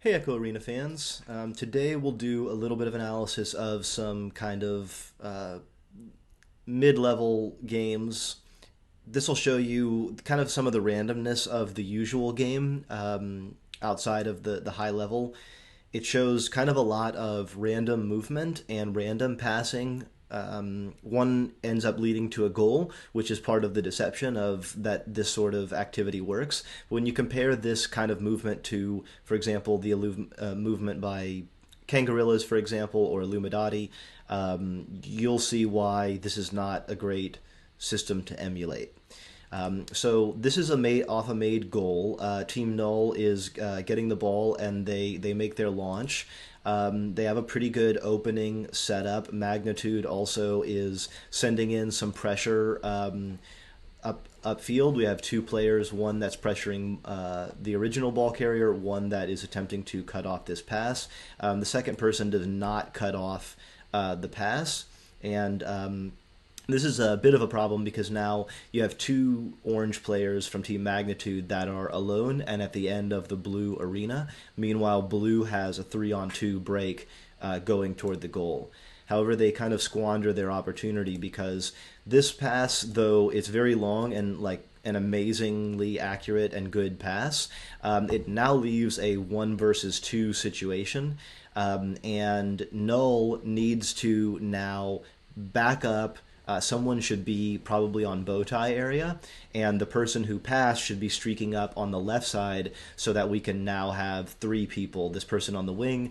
Hey Echo Arena fans. Today we'll do a little bit of analysis of some kind of mid-level games. This will show you kind of some of the randomness of the usual game outside of the high level. It shows kind of a lot of random movement and random passing. One ends up leading to a goal, which is part of the deception of that this sort of activity works. When you compare this kind of movement to, for example, the movement by Kangarillas, for example, or Illuminati, you'll see why this is not a great system to emulate. So this is off a made goal. Team Null is getting the ball and they make their launch. They have a pretty good opening setup. Magnitude also is sending in some pressure upfield. We have two players, one that's pressuring the original ball carrier, one that is attempting to cut off this pass. The second person does not cut off the pass, and this is a bit of a problem because now you have two orange players from Team Magnitude that are alone and at the end of the blue arena. Meanwhile, blue has a 3-on-2 break going toward the goal. However, they kind of squander their opportunity because this pass, though it's very long and like an amazingly accurate and good pass, it now leaves a 1 versus 2 situation. And Null needs to now back up. Someone should be probably on bow tie area, and the person who passed should be streaking up on the left side so that we can now have three people: this person on the wing,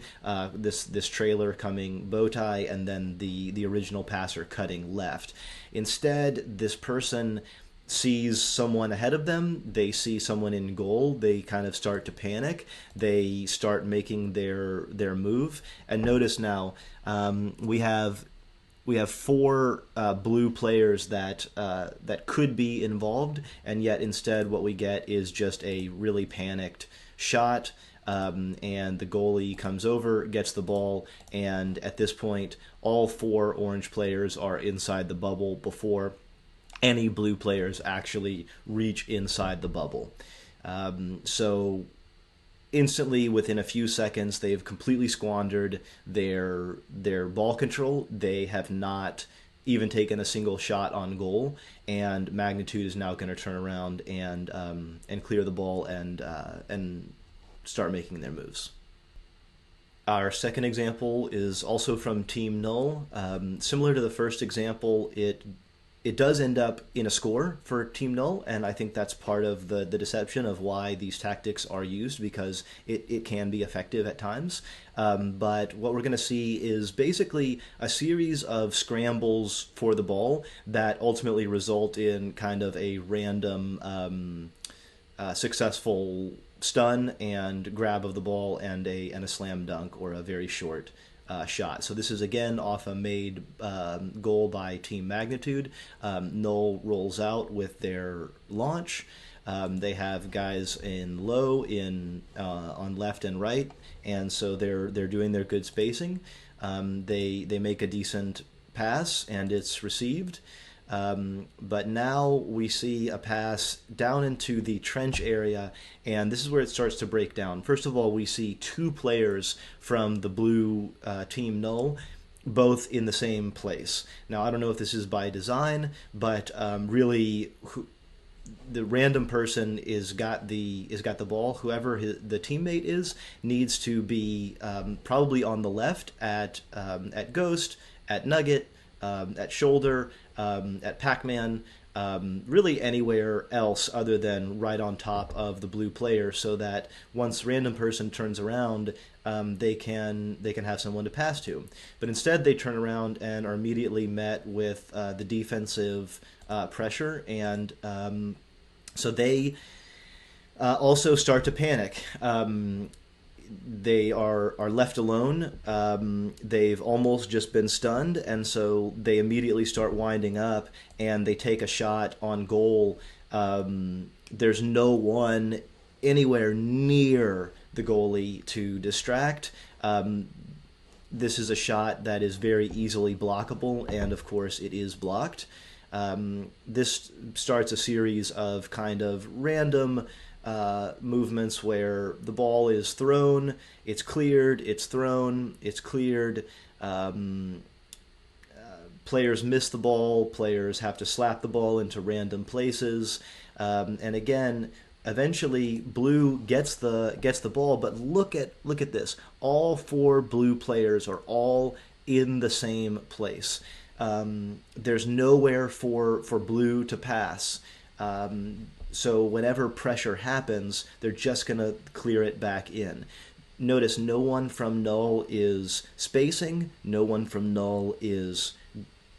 this trailer coming bow tie, and then the original passer cutting left. Instead, this person sees someone ahead of them, they see someone in goal, they kind of start to panic, they start making their move. And notice now, we have four blue players that could be involved, and yet instead what we get is just a really panicked shot. And the goalie comes over, gets the ball, and at this point, all four orange players are inside the bubble before any blue players actually reach inside the bubble. So instantly, within a few seconds, they've completely squandered their ball control. They have not even taken a single shot on goal, and Magnitude is now going to turn around and clear the ball and start making their moves. Our second example is also from Team Null. Similar to the first example, it does end up in a score for Team Null, and I think that's part of the deception of why these tactics are used, because it can be effective at times. But what we're going to see is basically a series of scrambles for the ball that ultimately result in kind of a random successful stun and grab of the ball and a slam dunk or a very short shot. So this is again off a made goal by Team Magnitude. Null rolls out with their launch. They have guys in low, in on left and right, and so they're doing their good spacing. They make a decent pass and it's received. But now we see a pass down into the trench area, and this is where it starts to break down. First of all, we see two players from the blue Team Null both in the same place. Now, I don't know if this is by design, but really, the random person is got the ball. Whoever the teammate is needs to be probably on the left at Ghost, at Nugget, at Shoulder, at Pac-Man, really anywhere else other than right on top of the blue player, so that once random person turns around, they can have someone to pass to. But instead, they turn around and are immediately met with the defensive pressure, and so they also start to panic. They are left alone. They've almost just been stunned, and so they immediately start winding up, and they take a shot on goal. There's no one anywhere near the goalie to distract. This is a shot that is very easily blockable, and of course it is blocked. This starts a series of kind of random movements where the ball is thrown, it's cleared, it's thrown, it's cleared. Um, Players miss the ball. Players have to slap the ball into random places. And again, eventually, blue gets the ball. But look at this. All four blue players are all in the same place. There's nowhere for blue to pass. So whenever pressure happens, they're just going to clear it back in. Notice no one from null is spacing, no one from null is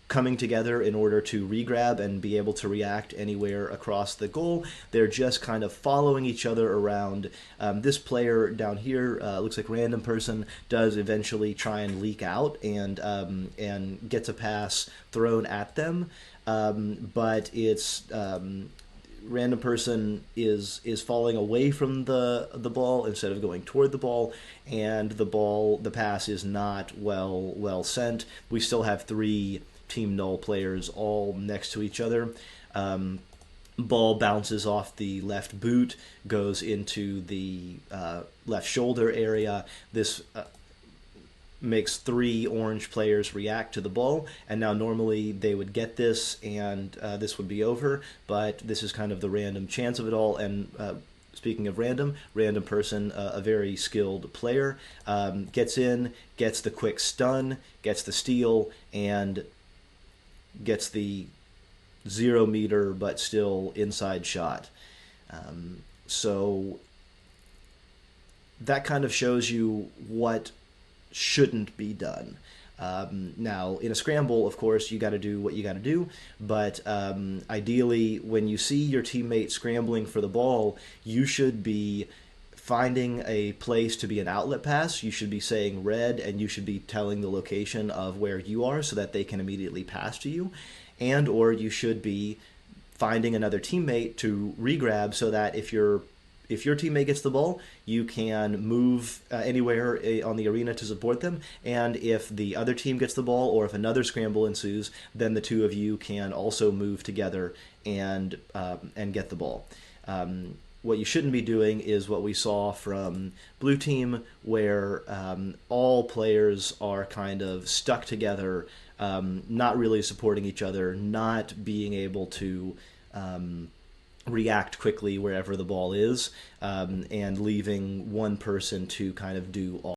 coming together in order to regrab and be able to react anywhere across the goal. They're just kind of following each other around. This player down here, looks like random person, does eventually try and leak out and gets a pass thrown at them, but it's random person is falling away from the ball instead of going toward the ball, and the pass is not well sent. We still have three Team Null players all next to each other. Ball bounces off the left boot, goes into the left shoulder area. This makes three orange players react to the ball, and now normally they would get this and this would be over, but this is kind of the random chance of it all. And speaking of random person, a very skilled player, gets in, gets the quick stun, gets the steal, and gets the 0 meter but still inside shot. So that kind of shows you what shouldn't be done. Now, in a scramble, of course, you got to do what you got to do, but ideally, when you see your teammate scrambling for the ball, you should be finding a place to be an outlet pass. You should be saying red, and you should be telling the location of where you are so that they can immediately pass to you. And or you should be finding another teammate to regrab so that if your teammate gets the ball, you can move anywhere on the arena to support them. And if the other team gets the ball, or if another scramble ensues, then the two of you can also move together and get the ball. What you shouldn't be doing is what we saw from blue team, where all players are kind of stuck together, not really supporting each other, not being able to react quickly wherever the ball is, and leaving one person to kind of do all